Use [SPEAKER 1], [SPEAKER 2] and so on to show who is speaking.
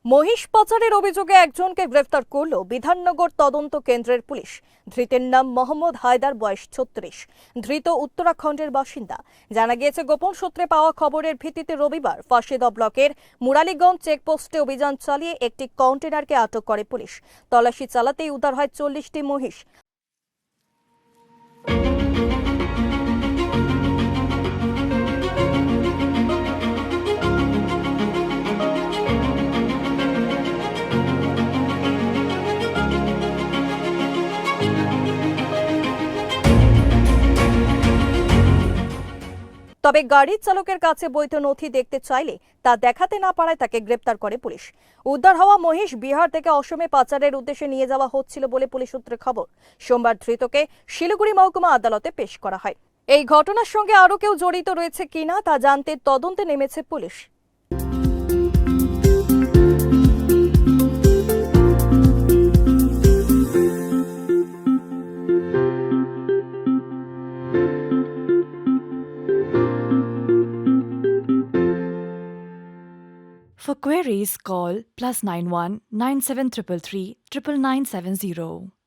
[SPEAKER 1] মহিষ পাচারের অভিযোগে একজনকে গ্রেফতার করল বিধাননগর তদন্ত কেন্দ্রের পুলিশ। ধৃতের নাম মোহাম্মদ হায়দার, বয়স 36। ধৃত উত্তরাখণ্ডের বাসিন্দা। জানা গিয়েছে, গোপন সূত্রে পাওয়া খবরের ভিত্তিতে রবিবার ফাঁসিদহ ব্লকের মুরালীগঞ্জ চেকপোস্টে অভিযান চালিয়ে একটি কন্টেনারকে আটক করে পুলিশ। তল্লাশি চালাতেই উদ্ধার হয় 40টি মহিষ। তবে গাড়ির চালকের কাছে বৈধ নথি দেখতে চাইলে তা দেখাতে না পারায় তাকে গ্রেপ্তার করে পুলিশ। উদ্ধার হওয়া মহিষ বিহার থেকে অসমে পাচারের উদ্দেশ্যে নিয়ে যাওয়া হচ্ছিল বলে পুলিশ সূত্রে খবর। সোমবার ধৃতকে শিলিগুড়ি মহকুমা আদালতে পেশ করা হয়। এই ঘটনার সঙ্গে আরও কেউ জড়িত রয়েছে কিনা তা জানতে তদন্তে নেমেছে পুলিশ।
[SPEAKER 2] For queries, call +91 9733 99970.